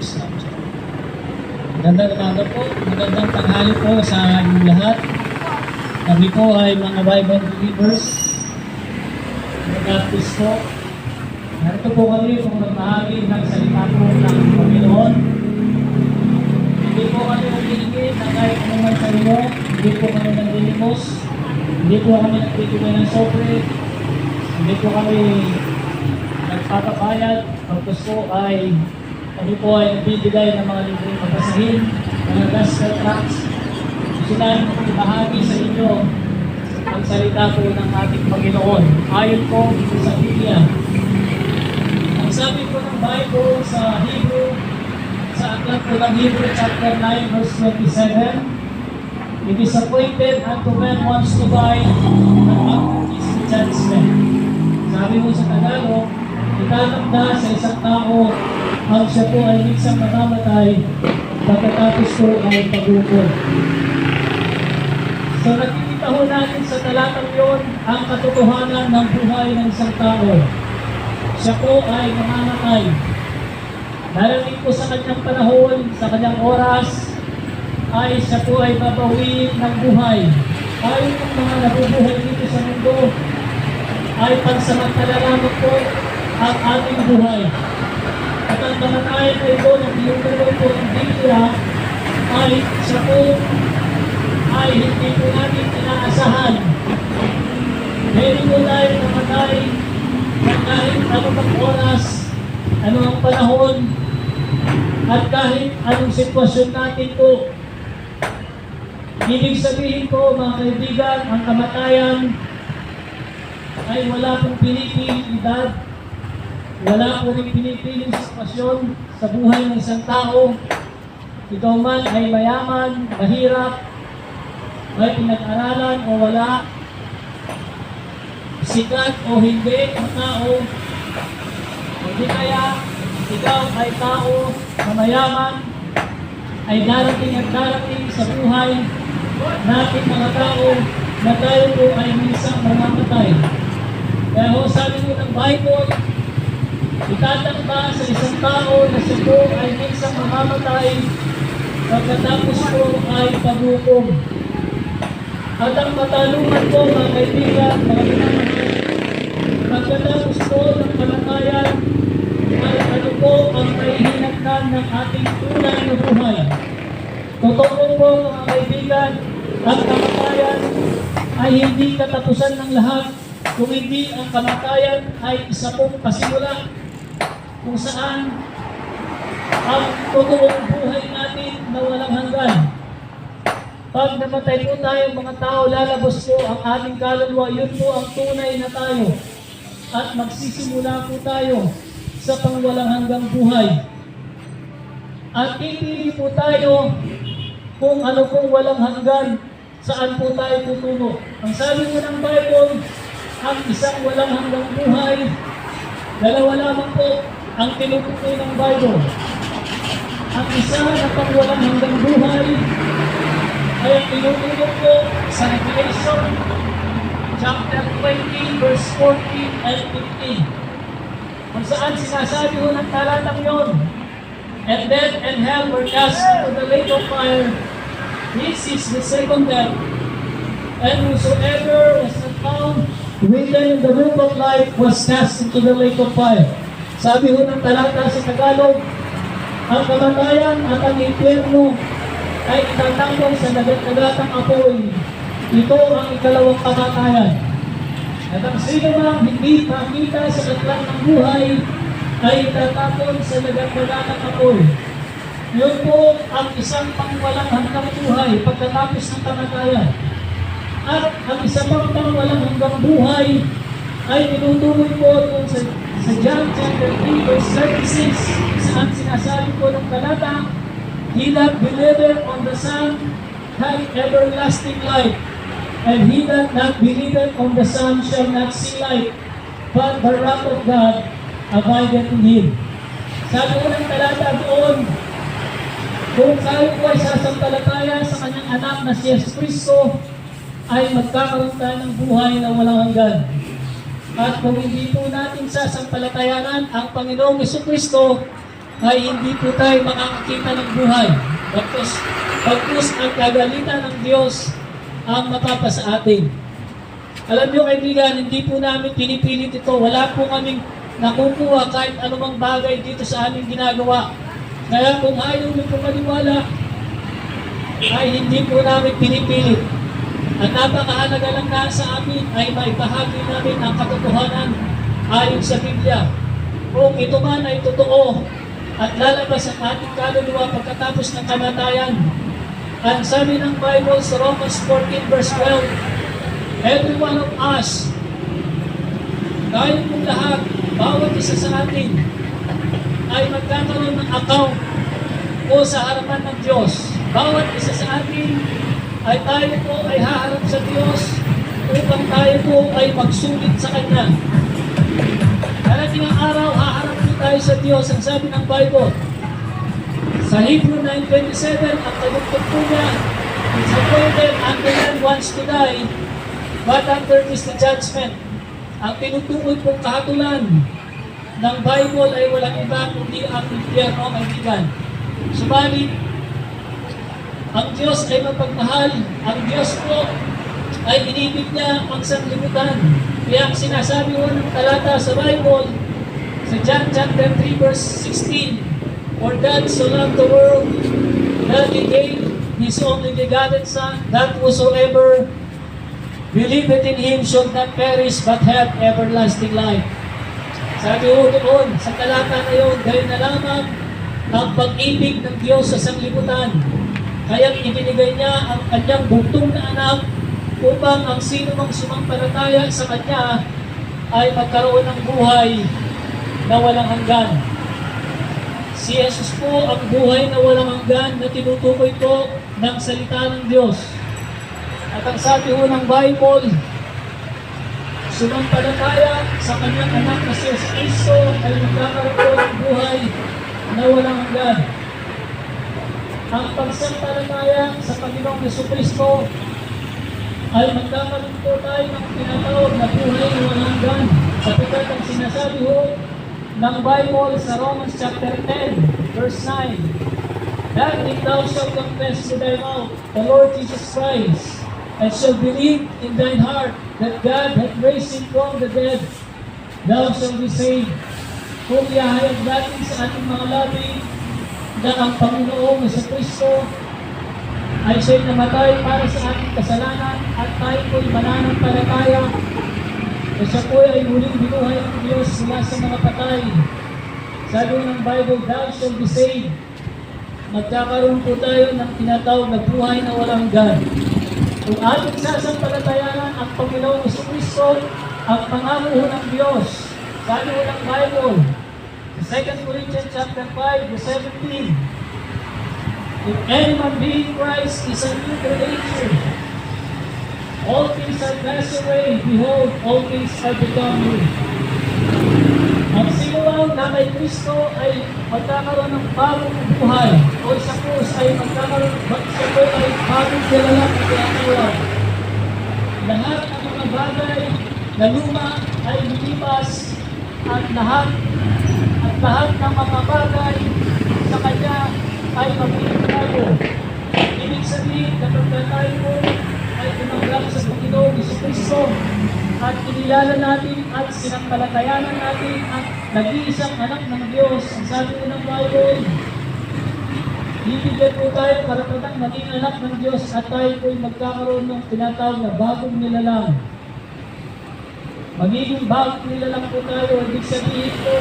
Islam. Magandang umaga po, magandang tanghali po sa inyong lahat. Kami po ay mga Bible believers. Mag-baptist po. Narito po kami kung magbahagi ng salita po ng Panginoon. Hindi po kami nagbibigay na kahit naman sa inyo. Hindi po kami nagdilimos. Hindi po kami nagbibigay ng sobre. Hindi po kami nagpapabayad. Pagkos po ay kami po ay nagbibigay ng mga libreng papasahin, mga gospel tracts. Gusto namin ibahagi sa inyo ang salita po ng ating Panginoon. Ayon po sa Biblia. Ang sabi po ng Bible sa Hebrew, sa aklat po ng Hebrew chapter 9 verse 27, it is appointed unto men once to die, and after this the judgment. Sabi mo sa Tagalog, itatanda sa isang tao ang siya po ay minsang mamamatay, pagkatapos po ay pag-uukol. So nakikita ho natin sa talatang yon ang katotohanan ng buhay ng isang tao. Siya po ay mamamatay. Darating po sa kanyang panahon, sa kanyang oras, ay siya po ay babawiin ng buhay. Ayon ng mga nabubuhay dito sa mundo, ay pansamantala lamang po ang ating buhay. At ang kamatayan na ito ng iyong po ng Biblia ay siya po ay hindi po natin inaasahan. Meron po tayo namatay at kahit anong oras, ano ang panahon, at kahit anong sitwasyon natin po. Ibig sabihin po mga kaibigan, ang kamatayan ay wala pong pinipiling edad, wala po rin pinipiling sitwasyon sa buhay ng isang tao. Ikaw man ay mayaman, mahirap, may pinag-aralan o wala, sikat o hindi ang tao, hindi kaya ikaw ay tao na mayaman, ay darating at darating sa buhay natin mga tao na tayo po ay minsan mamamatay. Kaya ho, sabi mo ng Bible, itatanda sa isang tao na siya po ay minsan mamamatay, pagkatapos po ay pag-ukom. At ang katanungan po mga kaibigan, mga pinamahal, pagkatapos po ng kamatayan, ay ano po ang kahihinatnan ng ating tunay na buhay. Totoo po mga kaibigan, ang kamatayan ay hindi katapusan ng lahat, kung hindi ang kamatayan ay isa pong pasimula kung saan ang totoong buhay natin na walang hanggan. Pag namatay po tayo mga tao, lalabas po ang ating kaluluwa, yun po ang tunay na tayo. At magsisimula po tayo sa pangwalang hanggang buhay. At pipili po tayo kung ano pong walang hanggan, saan po tayo tutungo. Ang sabi mo ng Bible, ang isang walang hanggang buhay, dalawa lamang po ang tinutukoy ng Bible. Ang isa na pangwalang hanggang buhay ay ang tinutukoy po sa Revelation chapter 20 verse 14 and 15. Kung saan sinasabi ho ng talatang yon, and death and hell were cast into the lake of fire. This is the second death. And whosoever was not found written in the book of life was cast into the lake of fire. Sabi ho ng talata sa Tagalog, ang kamatayan at ang impyerno ay itatangkong sa dagat-dagatang apoy. Ito ang ikalawang kamatayan. At ang sino mang hindi makita sa katlang ng buhay ay itatapon sa dagat-dagatang apoy. Yun po ang isang pangwalang hanggang buhay pagkatapos ng kamatayan. At ang isa pang pangwalang hanggang buhay ay tinutuloy po doon sa John chapter 3 verse 36, saan sinasabi po ng talata, he that believeth on the Son hath everlasting life, and he that not believeth on the Son shall not see life, but the wrath of God abideth in him. Sabi ko ng talata doon, kung tayo po ay sasampalataya sa kanyang anak na si Jesus Cristo, ay magkakaroon tayo ng buhay na walang hanggan. At kung hindi po natin sasampalatayanan ang Panginoong Jesucristo, ay hindi po tayo makakakita ng buhay. Bagkus ang kagalitan ng Diyos ang mapapasa atin. Alam niyo kaibigan, hindi po namin pinipilit ito. Wala po kaming nakukuha kahit anumang bagay dito sa aming ginagawa. Kaya kung ayaw niyo po maniwala, ay hindi po namin pinipilit. Ang napakahalaga lang na sa amin ay maibahagi namin ang katotohanan ayon sa Biblia. Kung ito man ay totoo at lalabas ang ating kaluluwa pagkatapos ng kamatayan, ang sabi ng Bible sa Romans 14 verse 12, every one of us, tayo pong lahat, bawat isa sa atin, ay magkakaroon ng account o sa harapan ng Diyos. Bawat isa sa atin ay tayo po ay haharap sa Diyos upang tayo po ay magsulit sa Kanya. Darating ang araw, haharap po tayo sa Diyos. Ang sabi ng Bible, sa Hebrew 9:27, ang talugtog po niya, it's appointed unto man wants to die, but after is the judgment. Ang tinutukoy pong kahatulan ng Bible ay walang iba kundi ang impyerno, kaibigan. Subalit, ang Diyos ay mapagmahal. Ang Diyos po ay inibig niya ang sanglibutan. Kaya ang sinasabi mo ng talata sa Bible, sa John chapter 3 verse 16, for God so loved the world that He gave His only begotten Son, that whosoever believeth in Him should not perish but have everlasting life. Sabi mo doon, sa talata na yun, dahil na lamang ang pag-ibig ng Diyos sa sanglibutan. Kaya ibinigay niya ang kanyang bugtong na anak upang ang sino mang sumampalataya sa kanya ay magkaroon ng buhay na walang hanggan. Si Jesus po ang buhay na walang hanggan na tinutukoy po ng salita ng Diyos. At ang sabi po ng Bible, sumampalataya sa kanyang anak na si Jesus Cristo ay magkakaroon ng buhay na walang hanggan. Ang pagsampalataya sa Panginoong Jesucristo ay magkakaroon po tayo ng tinatawag na buhay na walang hanggan. Sapagkat ang sinasabi ho ng Bible sa Romans chapter 10 verse 9, that if thou shalt confess with thy mouth the Lord Jesus Christ, and shalt believe in thine heart that God hath raised Him from the dead, thou shalt be saved. Kung ihahayag natin sa ating mga labi na ang Panginoong Jesucristo ay siya'y namatay para sa ating kasalanan at tayo po'y mananampalataya na siya po'y ay muling binuhay ang Diyos mula sa mga patay. Sabi ng Bible, thou shalt be saved. Magkakaroon po tayo ng tinatawag na buhay na walang hanggan. Kung ating sasampalatayanan ang Panginoong Jesucristo, ang pangako ng Diyos, sabi ng Bible, 2 Corinthians chapter 5, verse 17, if anyone be in Christ is a new creature, all things are passed away, behold, all things are become new. Ang sinuwang na kay Kristo ay magkakaroon ng bagong buhay o sa krus ay magkakaroon ay bagong kilala at tinatawag. Lahat ng mga bagay na luma ay lilipas at lahat ng mga bagay sa Kanya ay magiging bago. Ibig sabihin, kapag tayo po ay tumanggap sa Panginoong Jesucristo at inilala natin at sinampalatayanan natin ang nag-iisang anak ng Diyos, ang sabi ko ng Bible, bibigyan po tayo karapatang maging anak ng Diyos at tayo po'y magkakaroon ng tinatawag na bagong nilalang. Magiging bagong nilalang po tayo, ibig sabihin po,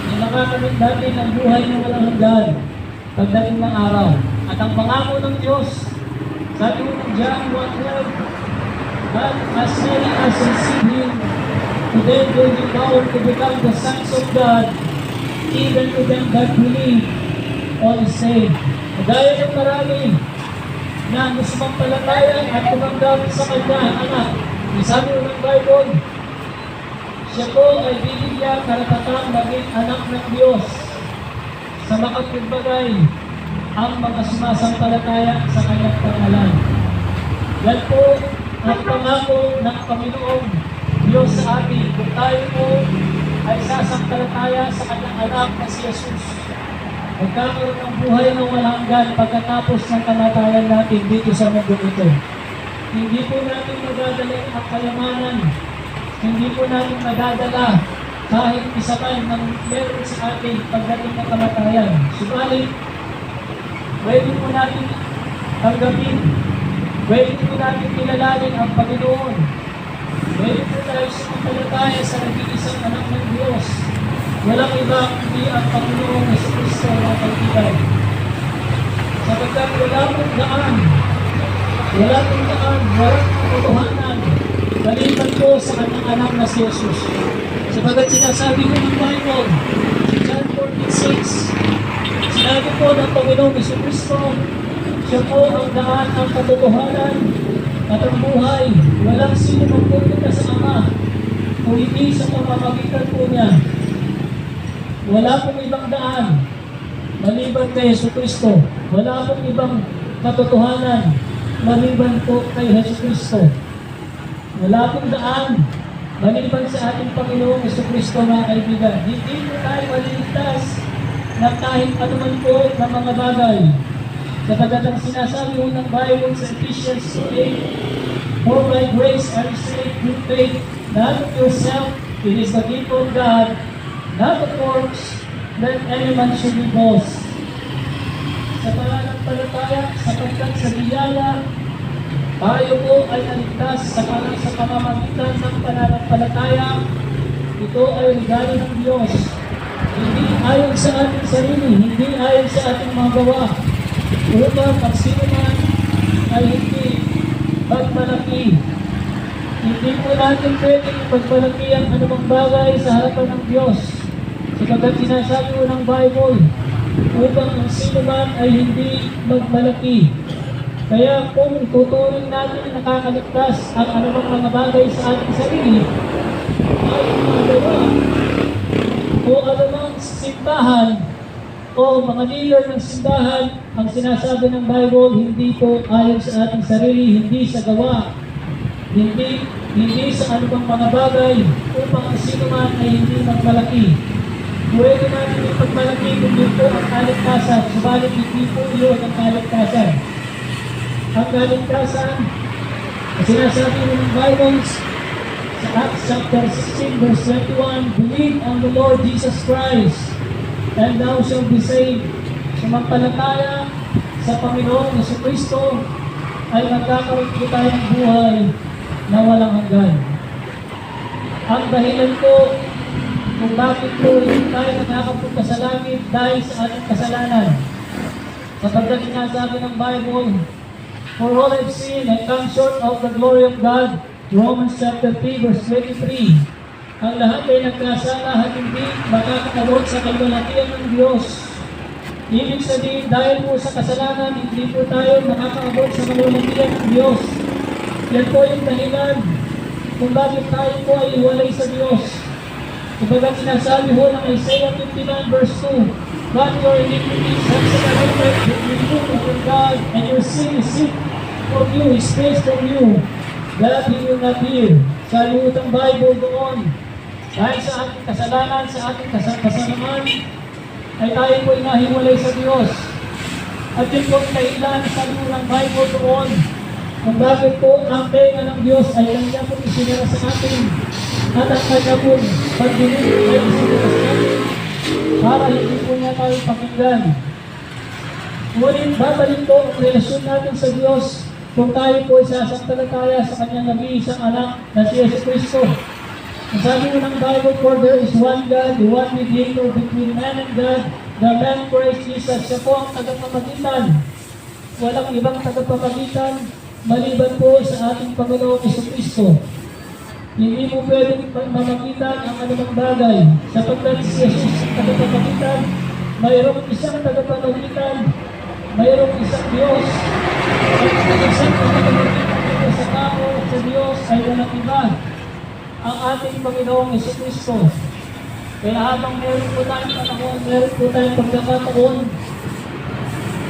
na nakakamit natin ang buhay na walang hanggan pagdating ng araw. At ang pangako ng Diyos, sabi ko ng John 1:12, but as many as receive Him, to them will be power to become the sons of God, even to them that believe on His name. Kagaya ng marami na sumampalataya at tumanggap sa Kanya, anak. Sabi ko ng Bible, siya po ay bibigyan karapatang maging anak ng Diyos sa makapagbagay ang mga sumasampalataya sa Kanyang pangalan. Yan po ang pangako ng Panginoong Diyos sa atin kung tayo po ay sasampalataya sa Kanyang anak na si Jesus. magkakaroon ng buhay na walang hanggan pagkatapos ng kamatayan natin dito sa mundo ito. Hindi po natin madadala ang kayamanan, hindi po natin madadala kahit isa man ng meron sa atin pagdating ng kamatayan. Subalit, pwede po natin tanggapin, pwede po natin kilalanin ang Panginoon. Pwede po tayo sumampalataya sa nag-iisang anak ng Diyos. Walang iba kundi ang Panginoon Jesucristo na kaibigan. Sapagkat wala pong daan, walang katotohanan, maliban po sa kanyang anak na si Jesus. Sapagkat sinasabi ko ng Bible, John 14:6, sinabi po ng Panginoon Jesucristo, siya po ang daan, ang katotohanan, at ang buhay. Walang sino magpupunta sa Ama kung hindi sa pamamagitan po niya. Wala pong ibang daan maliban kay Jesucristo. Wala pong ibang katotohanan maliban po kay Jesucristo. Wala pong daan maliban sa ating Panginoong Jesucristo, mga kaibigan. Hindi po tayo maliligtas na kahit anuman po ng mga bagay. Sapagkat ang sinasabi mo ng Bible sa Ephesians 2:8, for by grace are you saved through faith, not of yourself, it is the gift of God, not of works, that any man should be boast. Sa pananampalataya, sapagkat sa biyaya, tayo po ay naligtas sa pamamagitan ng pananampalataya. Ito ay regalo ng Diyos. Hindi ayon sa ating sarili, hindi ayon sa ating mga gawa. Upang ang sino man ay hindi magmalaki. Hindi po natin pwedeng magmalaki ang anumang bagay sa harapan ng Diyos. Sapagkat sinasabi mo ng Bible, upang ang sino man ay hindi magmalaki. Kaya kung tuturing natin na nakakaligtas ang anumang mga bagay sa ating sarili, ay mga gawa o anumang simbahan o mga leader ng simbahan, ang sinasabi ng Bible, hindi po ayon sa ating sarili, hindi sa gawa, hindi sa anumang mga bagay, upang ang sino man ay hindi magmalaki. Pwede natin yung pagmalaki kung yun po ang kaligtasan, subalit hindi po yun ang kaligtasan. Ang kaligtasan, sinasabi ng Bible sa Acts chapter 16 verse 21, believe on the Lord Jesus Christ, and thou shalt be saved. Sumampalataya sa Panginoon Jesucristo ay magkakaroon po tayo ng buhay na walang hanggan. Ang dahilan po kung bakit po hindi tayo nakakapunta sa langit dahil sa ating kasalanan. Sapagkat sinasabi ng Bible, for all have sinned and come short of the glory of God, Romans chapter 3 verse 23. Ang lahat ay nagkasala at hindi makakaabot sa kalwalhatian ng Diyos. Ibig sabihin, dahil po sa kasalanan, hindi po tayo makakaabot sa kalwalhatian ng Diyos. Yan po yung dahilan kung bakit tayo po ay iwalay sa Diyos. Kapag sinasabi ho ng Isaiah 59 verse 2, but your iniquities have separated between you and God, and your sin is hid from you, is placed from you, that He will not hear. Sa liutang Bible doon, dahil sa ating kasalanan, sa ating kasalanan, ay tayo po inahiwalay sa Diyos. At yun po ang kailan sa liutang Bible doon, kung bakit po ang tenga ng Diyos ay kanya po isinira sa atin, at ang kanya po pagdinig ay isinira sa atin, para hindi po niya tayo pakinggan. Ngunit babalik po ang relasyon natin sa Diyos kung tayo po isasampalataya sa kanyang nag-iisang anak na si Jesucristo. Ang sabi mo ng Bible, for there is one God, the one mediator between man and God, the man Christ Jesus. Siya po ang tagapamagitan. Walang ibang tagapamagitan maliban po sa ating Panginoong Jesucristo. Hindi mo pwedeng mamagitan ang anumang bagay, sapagkat si Jesus ang tagapamagitan, mayroong isang tagapamagitan, mayroong isang Diyos, at isang tagapamagitan sa tao at sa Diyos ay walang iba, ang ating Panginoong Jesucristo. Kaya habang meron po tayong panahon, meron po tayong pagkakataon,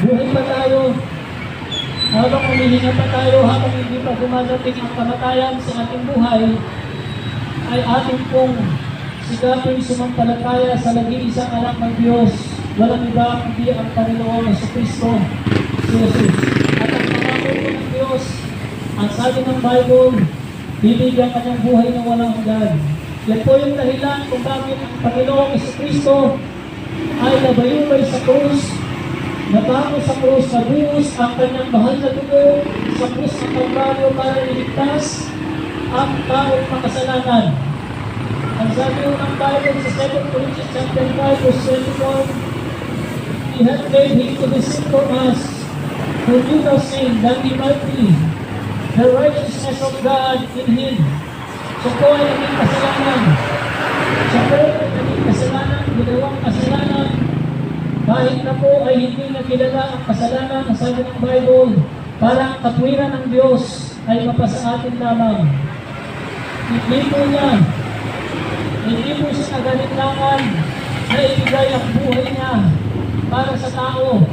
buhay pa tayo, habang humihinga pa tayo, habang hindi pa dumadating ang kamatayan sa ating buhay, ay ating pong sikaping sumampalataya sa nag-iisang anak ng Diyos walang iba kundi ang Panginoong Jesucristo, si Jesus. At ang pangako po ng Diyos, ang sabi ng Bible, bibigyan kanyang buhay ng walang hanggan. Yan po yung dahilan kung bakit ang Panginoong Jesucristo ay nabayubay sa krus, nabago sa krus, nabuhos ang kanyang mahal na dugo sa krus ng Kalbaryo para iligtas ang taong makasalanan. Ang sabi ng Bible sa 2 Corinthians chapter 5 verse 24, He hath made him to be sin for us, who knew no sin, that he might be the righteousness of God in him. Siya po ay naging kasalanan. Siya po ay naging kasalanan, ginawang kasalanan. Kahit na po ay hindi na kilala ang kasalanan, ang sabi ng Bible, parang katwiran ng Diyos ay mapasa atin lamang. Hindi po siya nagalinlangan na ibigay ang buhay niya para sa tao.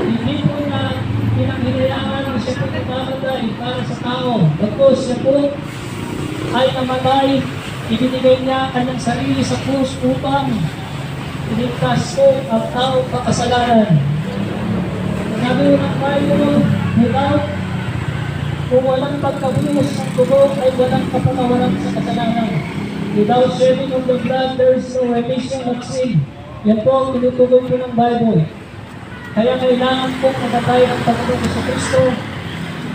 Hindi po niya pinanghinayaan na siya po nagmamatay para sa tao. Bagkus siya po ay namatay, ibinigay niya kanyang sarili sa krus upang iligtas po ang taong makasalanan. Sabi ng Bible, kung walang pagkabuhos ng dugo ay walang kapatawaran sa kasalanan. Without shedding of the blood, there is no remission of sin. Yan po ang tinutukoy po ng Bible. Kaya kailangan po magatay ang Panginoong Jesucristo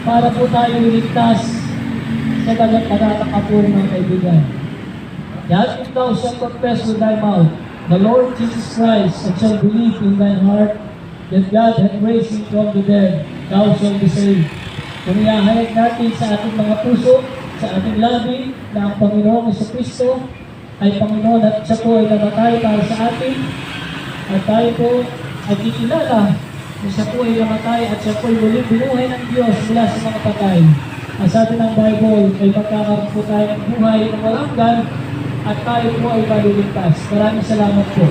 para po tayo iligtas sa dagat-dagat po mga kaibigan. That if thou shalt confess with thy mouth the Lord Jesus Christ and shalt believe in thine heart that God hath raised him from the dead, thou shalt be saved. Kung ihahayag natin sa ating mga puso, sa ating labi, na ang Panginoong Jesucristo ay Panginoon at siya po ay namatay para sa atin, at tayo po ay kikilala na siya po ay namatay at siya po ay muling binuhay ng Diyos mula sa mga patay. Ang sabi ng Bible ay magkakaroon po tayo ng buhay ng walang hanggan at tayo po ay maliligtas. Maraming salamat po.